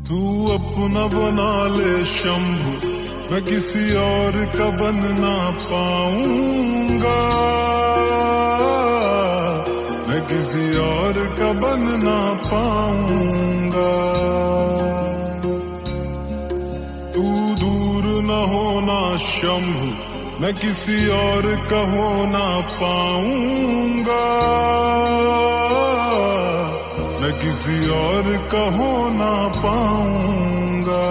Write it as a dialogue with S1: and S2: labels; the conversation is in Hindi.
S1: तू अपना बना ले शंभु, मैं किसी और का बन ना पाऊंगा, मैं किसी और का बन ना पाऊंगा। तू दूर न होना शंभु, मैं किसी और का हो ना पाऊंगा, मैं किसी और का हो ना पाऊंगा।